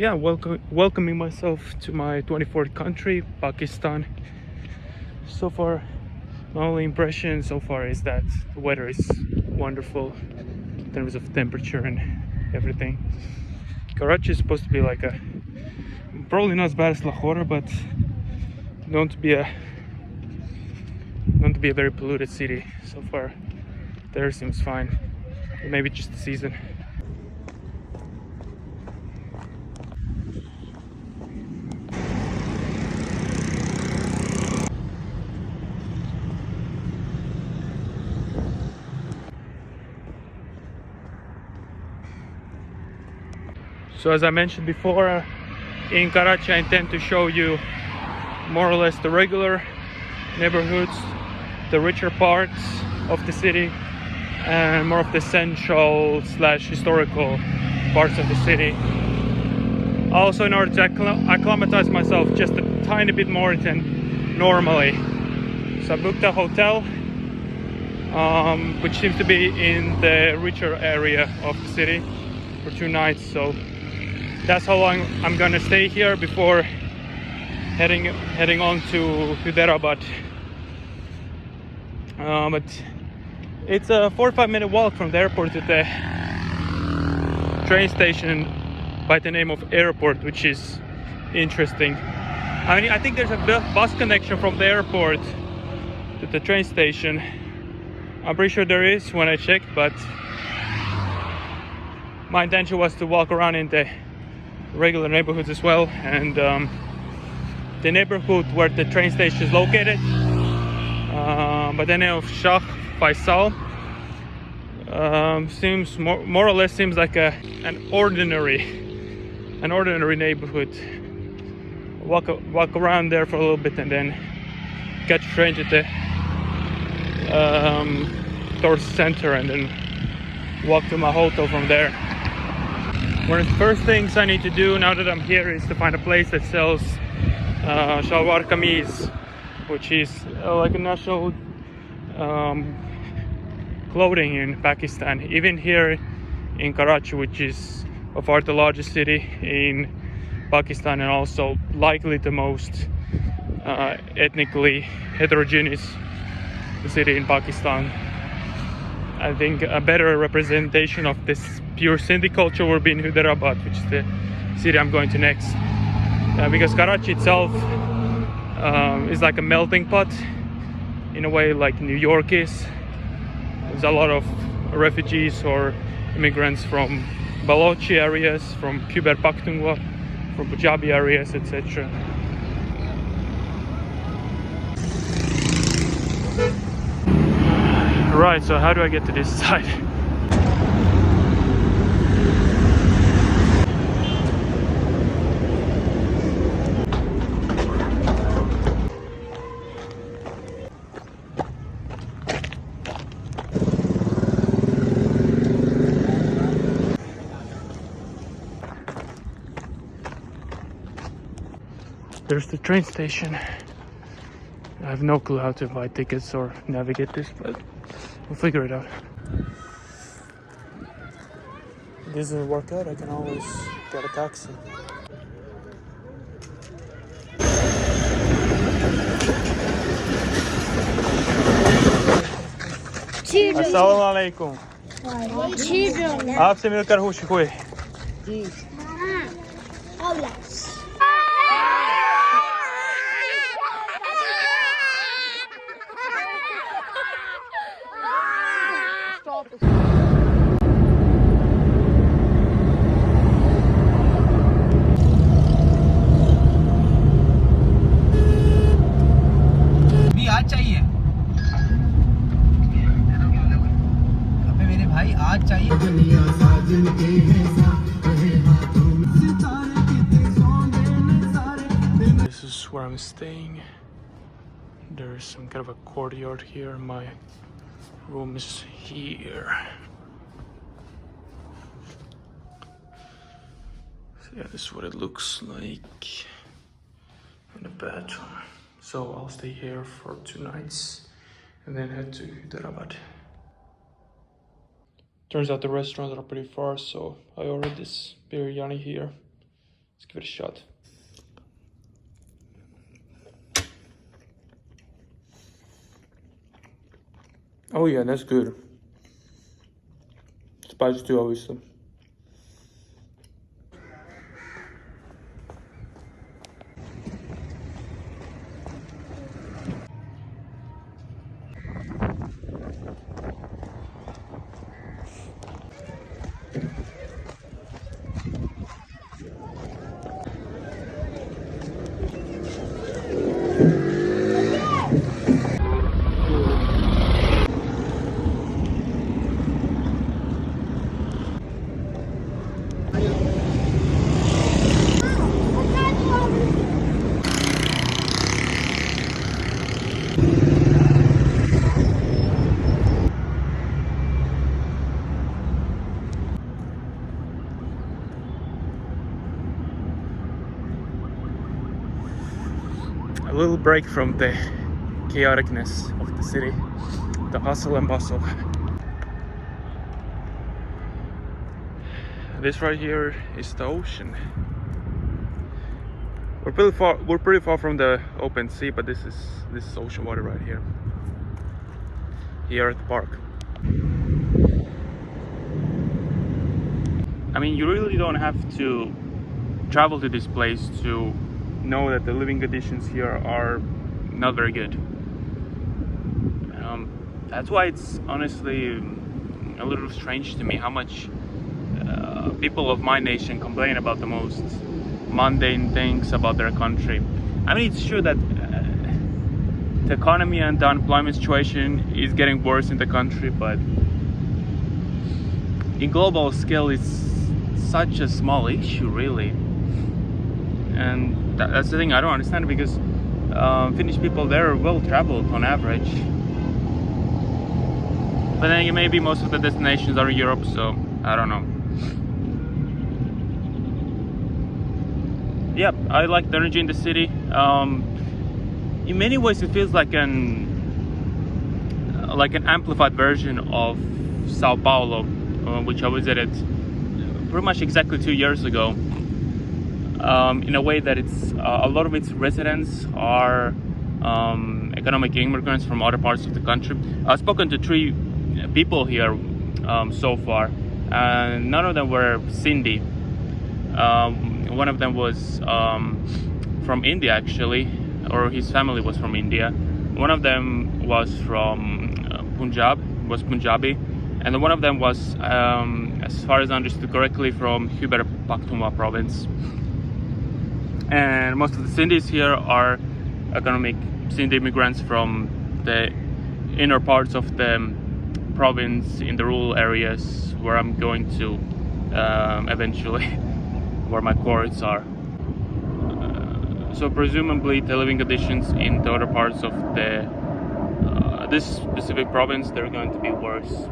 yeah, welcoming myself to my 24th country, Pakistan. So far, my only impression so far is that the weather is wonderful in terms of temperature and everything. Karachi is supposed to be like a, probably not as bad as Lahore, but known to be a very polluted city. So far, there seems fine. Maybe just the season. So as I mentioned before, in Karachi I intend to show you more or less the regular neighborhoods, the richer parts of the city, and more of the central slash historical parts of the city. Also, in order to acclimatize myself just a tiny bit more than normally. So I booked a hotel, which seems to be in the richer area of the city for 2 nights. So that's how long I'm gonna stay here before heading on to Hyderabad. But it's a 45-minute walk from the airport to the train station by the name of Airport, which is interesting. I mean, I think there's a bus connection from the airport to the train station. I'm pretty sure there is when I checked, but my intention was to walk around in the regular neighborhoods as well. And the neighborhood where the train station is located, by the name of Shah Faisal, seems more or less seems like an ordinary neighborhood. Walk around there for a little bit and then catch a train to the towards the center and then walk to my hotel from there. One of the first things I need to do now that I'm here is to find a place that sells shalwar kameez, which is like a national clothing in Pakistan. Even here in Karachi, which is by far the largest city in Pakistan and also likely the most ethnically heterogeneous city in Pakistan. I think a better representation of this pure Sindhi culture would be in Hyderabad, which is the city I'm going to next. Because Karachi itself is like a melting pot in a way like New York is. There's a lot of refugees or immigrants from Balochi areas, from Khyber Pakhtunkhwa, from Punjabi areas, etc. Right, so how do I get to this side? There's the train station. I have no clue how to buy tickets or navigate this, but we'll figure it out. If this doesn't work out, I can always get a taxi. अस्सलाम वालेकुम। आपसे मिलकर खुशी हुई। This is where I'm staying. There's some kind of a courtyard here. My room is here. So yeah, this is what it looks like in the bathroom. So I'll stay here for 2 nights and then head to Hyderabad. Turns out the restaurants are pretty far, so I ordered this biryani here. Let's give it a shot. Oh yeah, that's good. Spicy too, obviously. A little break from the chaoticness of the city, the hustle and bustle. This right here is the ocean. We're pretty far from the open sea, but this is ocean water right here. Here at the park. I mean, you really don't have to travel to this place to know that the living conditions here are not very good. That's why it's honestly a little strange to me how much people of my nation complain about the most mundane things about their country. I mean, it's true that the economy and the unemployment situation is getting worse in the country, but in global scale it's such a small issue, really. And that's the thing I don't understand, because Finnish people, they're well traveled on average. But then maybe most of the destinations are in Europe, so I don't know. Yeah, I like the energy in the city. In many ways it feels like an amplified version of Sao Paulo, which I visited pretty much exactly 2 years ago. In a way that it's a lot of its residents are economic immigrants from other parts of the country. I've spoken to 3 people here so far, and none of them were Sindhi. One of them was from India, actually, or his family was from India. One of them was from Punjabi, and one of them was, as far as I understood correctly, from Khyber Pakhtunkhwa province. And most of the Sindhis here are economic Sindhi immigrants from the inner parts of the province, in the rural areas where I'm going to eventually, where my courts are. So presumably the living conditions in the other parts of this specific province, they're going to be worse.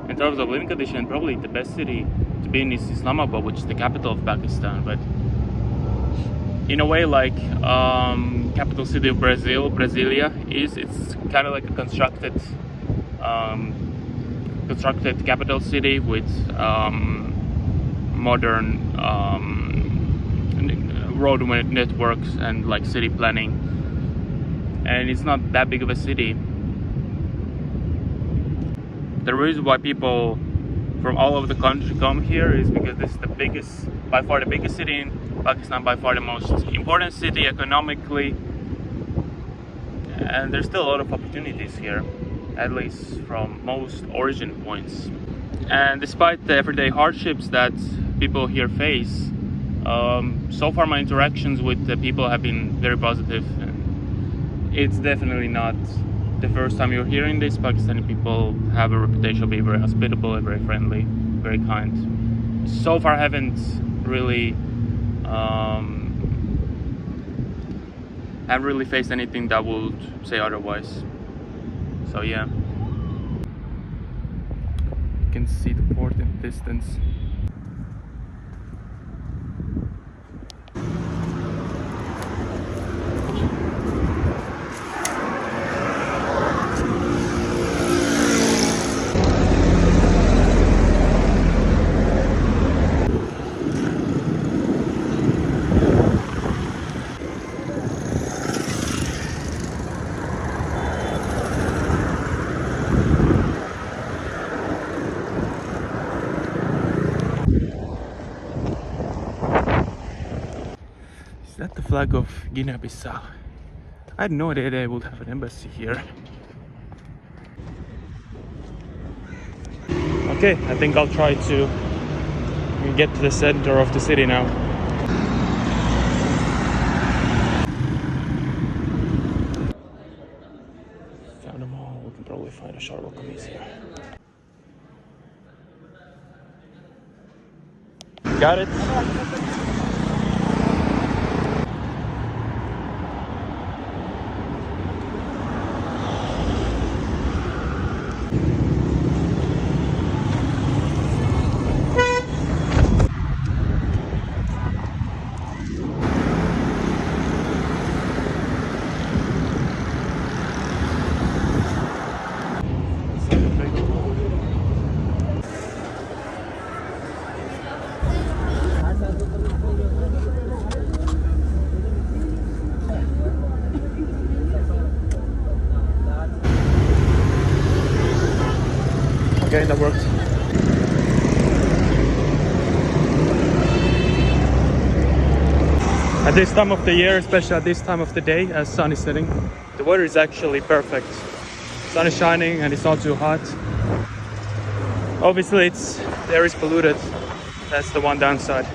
In terms of living conditions, probably the best city to be in is Islamabad, which is the capital of Pakistan. But in a way, like capital city of Brazil, Brasilia is, it's kind of like a constructed capital city with modern road networks and like city planning, and it's not that big of a city. The reason why people from all over the country come here is because this is by far the biggest city in Pakistan, by far the most important city economically, and there's still a lot of opportunities here, at least from most origin points. And despite the everyday hardships that people here face, so far my interactions with the people have been very positive. It's definitely not the first time you're hearing this. Pakistani people have a reputation of being very hospitable and very friendly, very kind. So far I haven't really faced anything that would say otherwise. So yeah, you can see the port in the distance. flag of Guinea-Bissau. I had no idea they would have an embassy here. Okay, I think I'll try to get to the center of the city now. Found a mall. We can probably find a Sharwell Kameez here. Got it? Okay, that worked. At this time of the year, especially at this time of the day, as sun is setting, the weather is actually perfect. Sun is shining and it's not too hot. Obviously, the air is polluted. That's the one downside.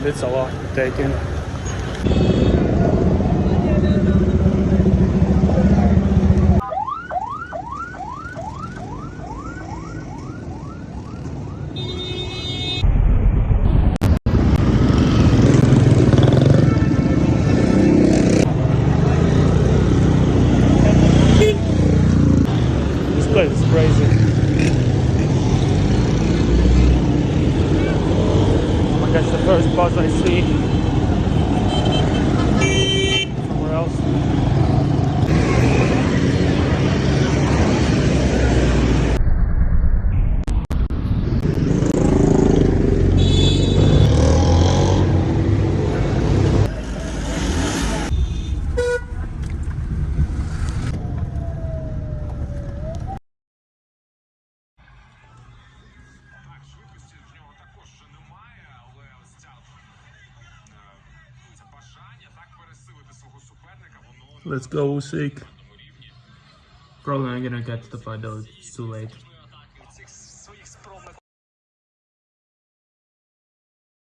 It's a lot to take in. This place is crazy. Oh my gosh, the first bus I see somewhere else. Let's go, Usyk. Probably not gonna get to the fight though, it's too late.